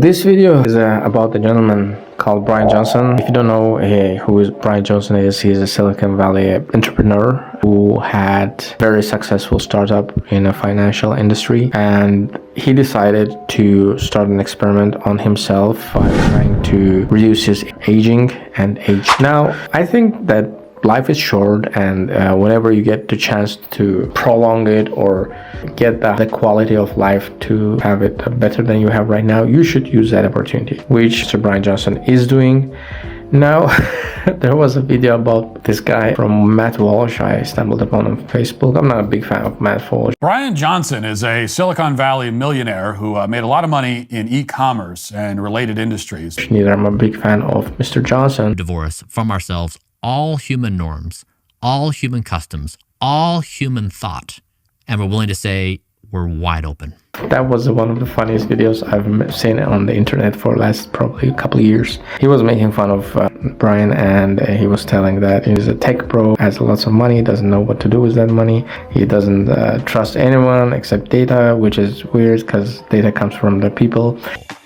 This video is about the gentleman called Bryan Johnson. If you don't know who Bryan Johnson is, he's a Silicon Valley entrepreneur who had very successful startup in a financial industry, and he decided to start an experiment on himself by trying to reduce his aging and age. Now, I think that life is short, and whenever you get the chance to prolong it or get the quality of life to have it better than you have right now, you should use that opportunity, which Mr. Bryan Johnson is doing. Now, there was a video about this guy from Matt Walsh. I stumbled upon on Facebook. I'm not a big fan of Matt Walsh. Bryan Johnson is a Silicon Valley millionaire who made a lot of money in e-commerce and related industries. Neither am a big fan of Mr. Johnson. Divorce from ourselves all human norms, all human customs, all human thought, and we're willing to say we're wide open. That was one of the funniest videos I've seen on the internet for the last probably a couple of years. He was making fun of Bryan, and he was telling that he's a tech bro, has lots of money, doesn't know what to do with that money. He doesn't trust anyone except data, which is weird because data comes from the people.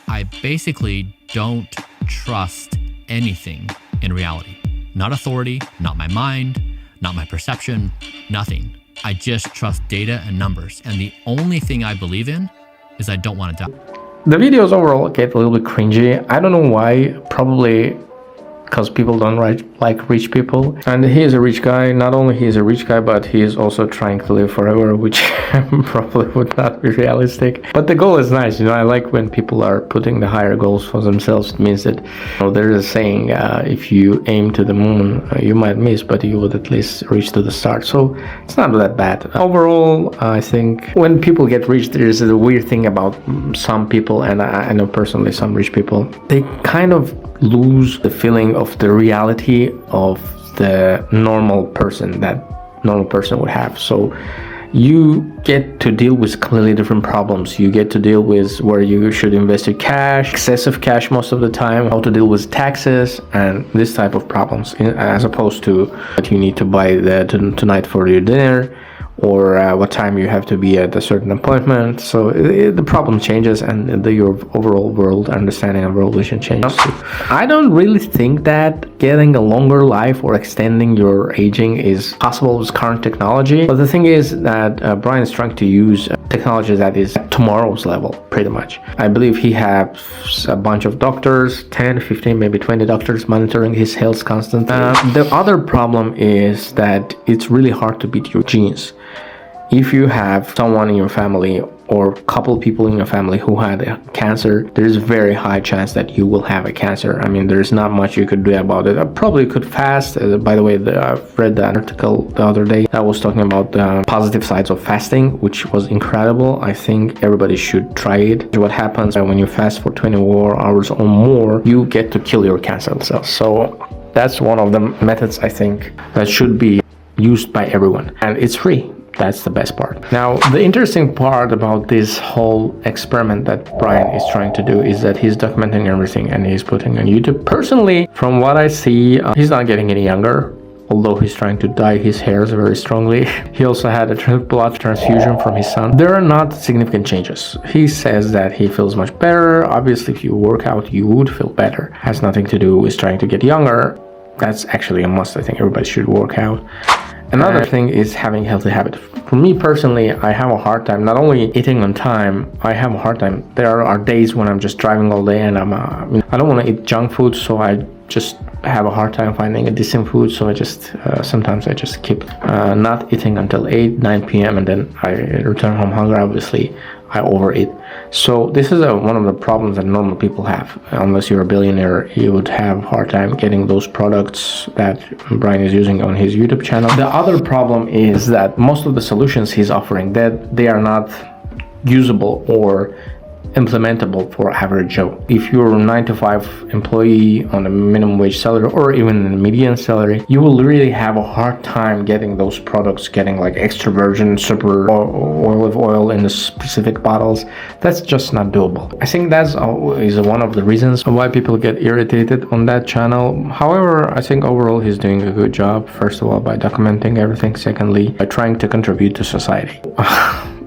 I basically don't trust anything in reality. Not authority, not my mind, not my perception, nothing. I just trust data and numbers. And the only thing I believe in is I don't want to die. The videos overall get a little bit cringy. I don't know why. Probably because people don't like rich people. And he is a rich guy. Not only he is a rich guy, but he is also trying to live forever, which probably would not be realistic. But the goal is nice. I like when people are putting the higher goals for themselves. It means that there's a saying, if you aim to the moon, you might miss, but you would at least reach to the start. So it's not that bad. Overall, I think when people get rich, there's a weird thing about some people, and I know personally some rich people, they kind of lose the feeling of the reality of the normal person that normal person would have. So you get to deal with completely different problems. You get to deal with where you should invest your cash, excessive cash most of the time, how to deal with taxes and this type of problems, as opposed to what you need to buy tonight for your dinner, or what time you have to be at a certain appointment. So the problem changes, and your overall world understanding and world vision changes too. I don't really think that getting a longer life or extending your aging is possible with current technology. But the thing is that Bryan is trying to use technology that is at tomorrow's level, pretty much. I believe he has a bunch of doctors, 10, 15, maybe 20 doctors monitoring his health constantly. The other problem is that it's really hard to beat your genes. If you have someone in your family or a couple people in your family who had cancer, there's a very high chance that you will have a cancer. I mean, there's not much you could do about it. I probably could fast. By the way, I've read the article the other day that was talking about the positive sides of fasting, which was incredible. I think everybody should try it. What happens when you fast for 24 hours or more, you get to kill your cancer cells. So that's one of the methods I think that should be used by everyone, and it's free. That's the best part. Now, the interesting part about this whole experiment that Bryan is trying to do is that he's documenting everything and he's putting on YouTube. Personally, from what I see, he's not getting any younger, although he's trying to dye his hairs very strongly. He also had a blood transfusion from his son. There are not significant changes. He says that he feels much better. Obviously, if you work out, you would feel better. Has nothing to do with trying to get younger. That's actually a must. I think everybody should work out. Another thing is having healthy habits. For me personally, I have a hard time not only eating on time, I have a hard time. There are days when I'm just driving all day and I don't want to eat junk food, so I just have a hard time finding a decent food. So I just sometimes I just keep not eating until 8, 9 p.m. and then I return home hungry. Obviously, I overeat. So this is one of the problems that normal people have. Unless you're a billionaire, you would have a hard time getting those products that Bryan is using on his YouTube channel. The other problem is that most of the solutions he's offering, that they are not usable or implementable for average Joe. If you're a 9-to-5 employee on a minimum wage salary or even a median salary, you will really have a hard time getting those products, getting like extra virgin super olive oil in the specific bottles. That's just not doable. I think that's is one of the reasons why people get irritated on that channel. However, I think overall he's doing a good job, first of all by documenting everything, secondly by trying to contribute to society.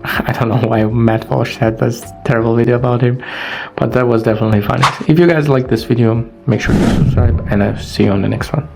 I don't know why Matt Walsh had this terrible video about him, but that was definitely funny. If you guys like this video, make sure to subscribe, and I'll see you on the next one.